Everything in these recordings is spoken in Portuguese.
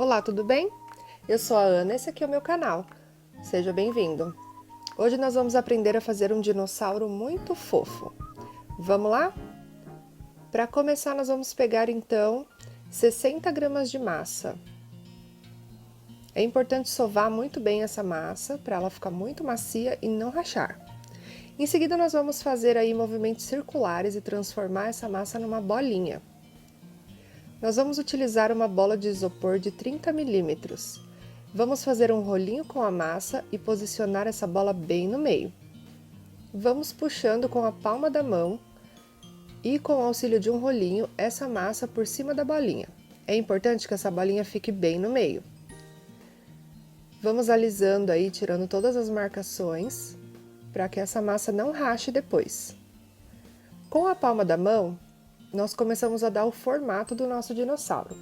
Olá, tudo bem? Eu sou a Ana, esse aqui é o meu canal. Seja bem-vindo. Hoje nós vamos aprender a fazer um dinossauro muito fofo. Vamos lá? Para começar, nós vamos pegar então 60 gramas de massa. É importante sovar muito bem essa massa para ela ficar muito macia e não rachar. Em seguida, nós vamos fazer aí movimentos circulares e transformar essa massa numa bolinha. Nós vamos utilizar uma bola de isopor de 30 milímetros. Vamos fazer um rolinho com a massa e posicionar essa bola bem no meio. Vamos puxando com a palma da mão e, com o auxílio de um rolinho, essa massa por cima da bolinha. É importante que essa bolinha fique bem no meio. Vamos alisando aí, tirando todas as marcações, para que essa massa não rache depois. Com a palma da mão, nós começamos a dar o formato do nosso dinossauro.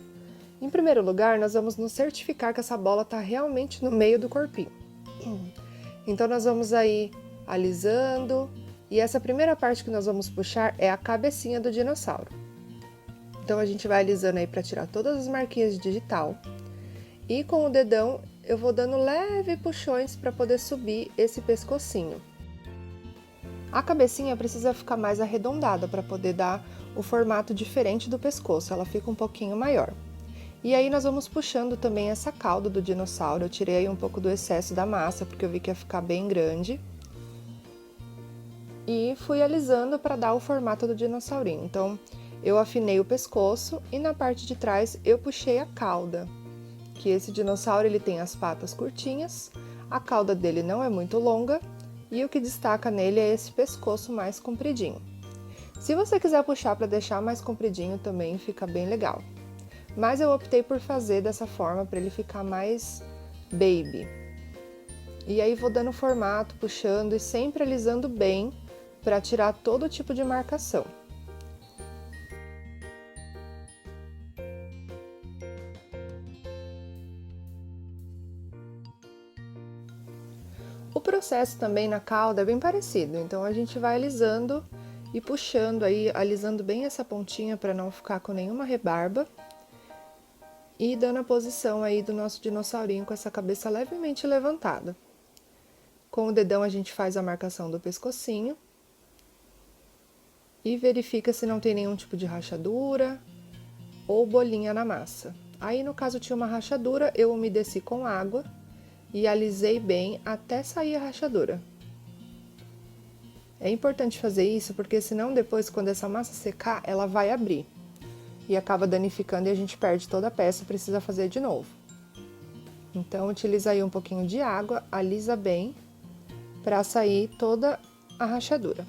Em primeiro lugar, nós vamos nos certificar que essa bola está realmente no meio do corpinho. Então, nós vamos aí alisando, e essa primeira parte que nós vamos puxar é a cabecinha do dinossauro. Então, a gente vai alisando aí para tirar todas as marquinhas de digital, e com o dedão eu vou dando leve puxões para poder subir esse pescocinho. A cabecinha precisa ficar mais arredondada para poder dar o formato diferente do pescoço, ela fica um pouquinho maior. E aí nós vamos puxando também essa cauda do dinossauro. Eu tirei aí um pouco do excesso da massa, porque eu vi que ia ficar bem grande. E fui alisando para dar o formato do dinossaurinho. Então, eu afinei o pescoço e na parte de trás eu puxei a cauda. Que esse dinossauro ele tem as patas curtinhas, a cauda dele não é muito longa e o que destaca nele é esse pescoço mais compridinho. Se você quiser puxar para deixar mais compridinho também fica bem legal. Mas eu optei por fazer dessa forma para ele ficar mais baby. E aí vou dando formato, puxando e sempre alisando bem para tirar todo tipo de marcação. O processo também na cauda é bem parecido, então a gente vai alisando e puxando aí, alisando bem essa pontinha para não ficar com nenhuma rebarba. E dando a posição aí do nosso dinossaurinho com essa cabeça levemente levantada. Com o dedão a gente faz a marcação do pescocinho e verifica se não tem nenhum tipo de rachadura ou bolinha na massa. Aí no caso tinha uma rachadura, eu umedeci com água e alisei bem até sair a rachadura. É importante fazer isso porque senão depois quando essa massa secar, ela vai abrir e acaba danificando e a gente perde toda a peça e precisa fazer de novo. Então utiliza aí um pouquinho de água, alisa bem para sair toda a rachadura.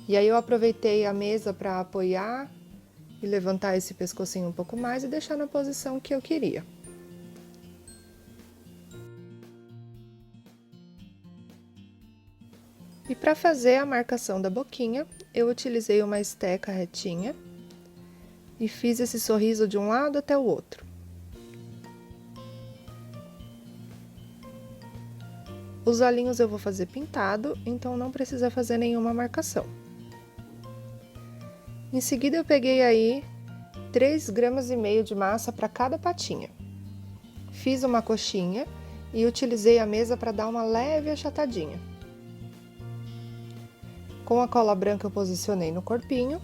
E aí eu aproveitei a mesa para apoiar e levantar esse pescocinho um pouco mais e deixar na posição que eu queria. E para fazer a marcação da boquinha, eu utilizei uma esteca retinha e fiz esse sorriso de um lado até o outro. Os olhinhos eu vou fazer pintado, então não precisa fazer nenhuma marcação. Em seguida eu peguei aí 3,5 gramas de massa para cada patinha. Fiz uma coxinha e utilizei a mesa para dar uma leve achatadinha. Com a cola branca eu posicionei no corpinho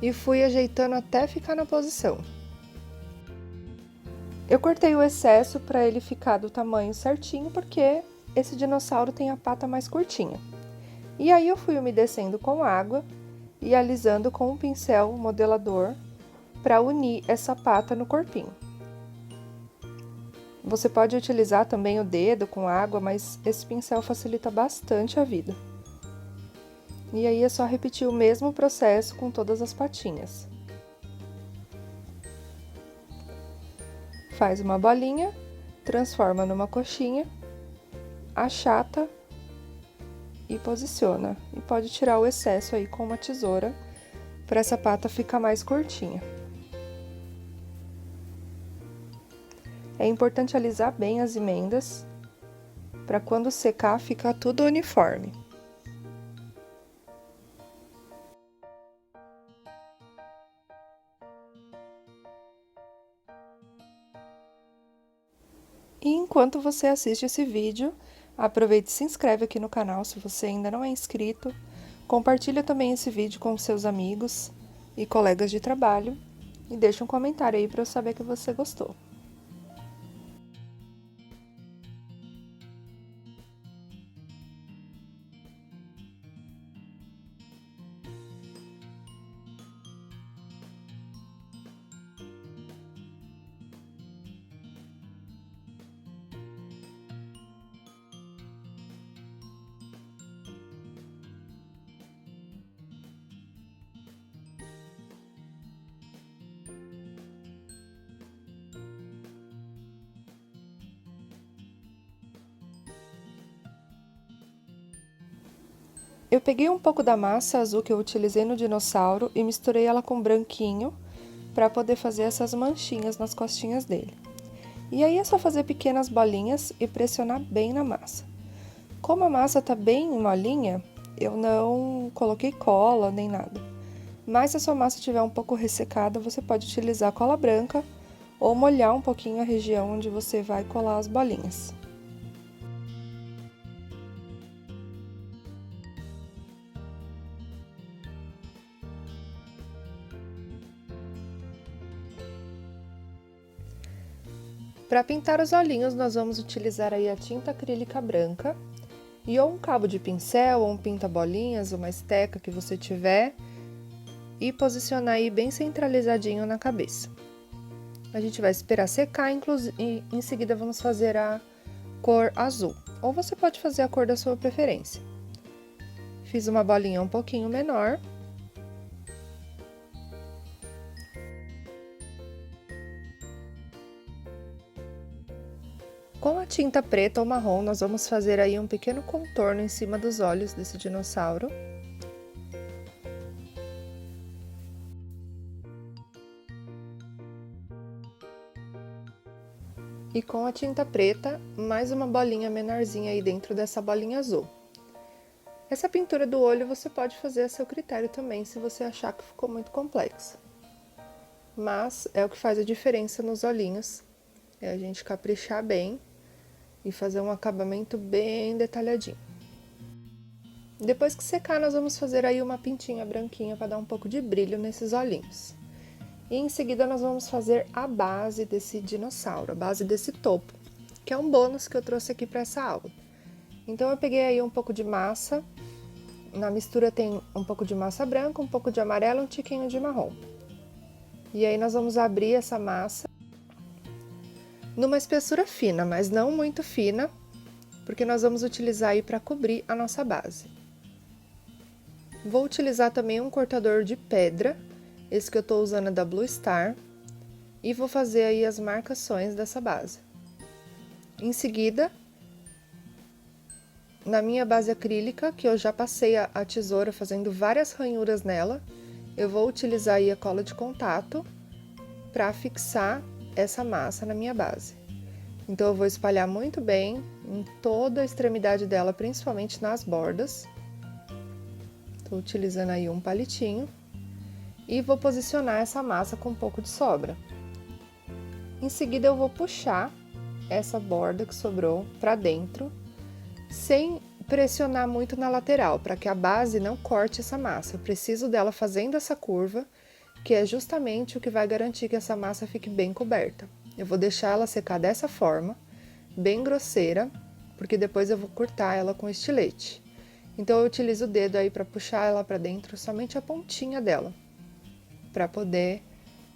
e fui ajeitando até ficar na posição. Eu cortei o excesso para ele ficar do tamanho certinho, porque esse dinossauro tem a pata mais curtinha. E aí eu fui umedecendo com água e alisando com um pincel modelador para unir essa pata no corpinho. Você pode utilizar também o dedo com água, mas esse pincel facilita bastante a vida. E aí é só repetir o mesmo processo com todas as patinhas. Faz uma bolinha, transforma numa coxinha, achata e posiciona. E pode tirar o excesso aí com uma tesoura para essa pata ficar mais curtinha. É importante alisar bem as emendas para quando secar ficar tudo uniforme. E enquanto você assiste esse vídeo, aproveite e se inscreve aqui no canal se você ainda não é inscrito. Compartilha também esse vídeo com seus amigos e colegas de trabalho. E deixa um comentário aí para eu saber que você gostou. Eu peguei um pouco da massa azul que eu utilizei no dinossauro e misturei ela com branquinho para poder fazer essas manchinhas nas costinhas dele. E aí é só fazer pequenas bolinhas e pressionar bem na massa. Como a massa tá bem molinha, eu não coloquei cola nem nada. Mas se a sua massa estiver um pouco ressecada, você pode utilizar cola branca ou molhar um pouquinho a região onde você vai colar as bolinhas. Para pintar os olhinhos, nós vamos utilizar aí a tinta acrílica branca e ou um cabo de pincel, ou um pinta-bolinhas, uma esteca que você tiver, e posicionar aí bem centralizadinho na cabeça. A gente vai esperar secar, e em seguida vamos fazer a cor azul, ou você pode fazer a cor da sua preferência. Fiz uma bolinha um pouquinho menor. Com a tinta preta ou marrom, nós vamos fazer aí um pequeno contorno em cima dos olhos desse dinossauro. E com a tinta preta, mais uma bolinha menorzinha aí dentro dessa bolinha azul. Essa pintura do olho você pode fazer a seu critério também, se você achar que ficou muito complexa. Mas é o que faz a diferença nos olhinhos, é a gente caprichar bem e fazer um acabamento bem detalhadinho. Depois que secar, nós vamos fazer aí uma pintinha branquinha para dar um pouco de brilho nesses olhinhos. E em seguida nós vamos fazer a base desse dinossauro, a base desse topo, que é um bônus que eu trouxe aqui para essa aula. Então eu peguei aí um pouco de massa, na mistura tem um pouco de massa branca, um pouco de amarelo e um tiquinho de marrom. E aí nós vamos abrir essa massa numa espessura fina, mas não muito fina, porque nós vamos utilizar aí para cobrir a nossa base. Vou utilizar também um cortador de pedra, esse que eu estou usando é da Blue Star, e vou fazer aí as marcações dessa base. Em seguida, na minha base acrílica, que eu já passei a tesoura fazendo várias ranhuras nela, eu vou utilizar aí a cola de contato para fixar essa massa na minha base. Então eu vou espalhar muito bem em toda a extremidade dela, principalmente nas bordas. Estou utilizando aí um palitinho e vou posicionar essa massa com um pouco de sobra. Em seguida eu vou puxar essa borda que sobrou para dentro, sem pressionar muito na lateral, para que a base não corte essa massa. Eu preciso dela fazendo essa curva, que é justamente o que vai garantir que essa massa fique bem coberta. Eu vou deixar ela secar dessa forma, bem grosseira, porque depois eu vou cortar ela com estilete. Então eu utilizo o dedo aí para puxar ela para dentro, somente a pontinha dela, para poder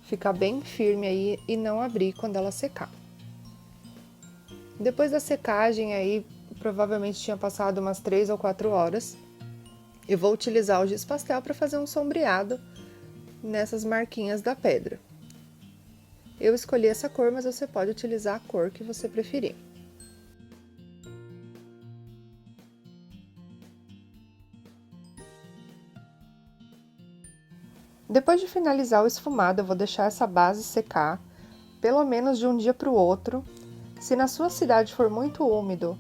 ficar bem firme aí e não abrir quando ela secar. Depois da secagem aí, provavelmente tinha passado umas 3 ou 4 horas, eu vou utilizar o giz pastel para fazer um sombreado nessas marquinhas da pedra. Eu escolhi essa cor, mas você pode utilizar a cor que você preferir. Depois de finalizar o esfumado, eu vou deixar essa base secar, pelo menos de um dia para o outro. Se na sua cidade for muito úmido,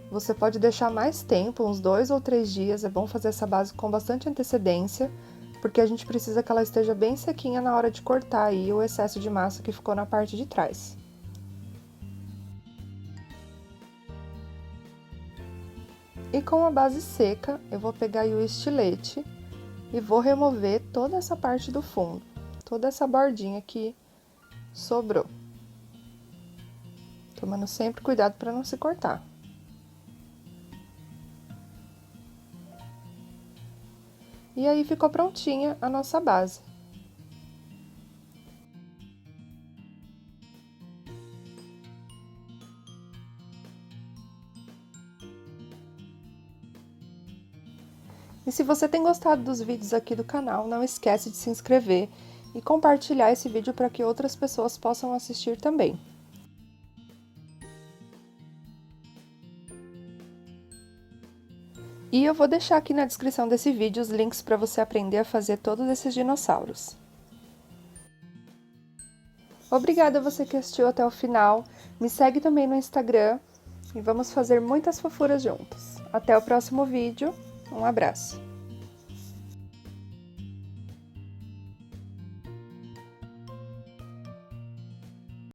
você pode deixar mais tempo, uns 2 ou 3 dias. É bom fazer essa base com bastante antecedência, porque a gente precisa que ela esteja bem sequinha na hora de cortar aí o excesso de massa que ficou na parte de trás. E com a base seca, eu vou pegar aí o estilete e vou remover toda essa parte do fundo, toda essa bordinha que sobrou. Tomando sempre cuidado para não se cortar. E aí ficou prontinha a nossa base. E se você tem gostado dos vídeos aqui do canal, não esquece de se inscrever e compartilhar esse vídeo para que outras pessoas possam assistir também. E eu vou deixar aqui na descrição desse vídeo os links para você aprender a fazer todos esses dinossauros. Obrigada a você que assistiu até o final, me segue também no Instagram e vamos fazer muitas fofuras juntos. Até o próximo vídeo, um abraço!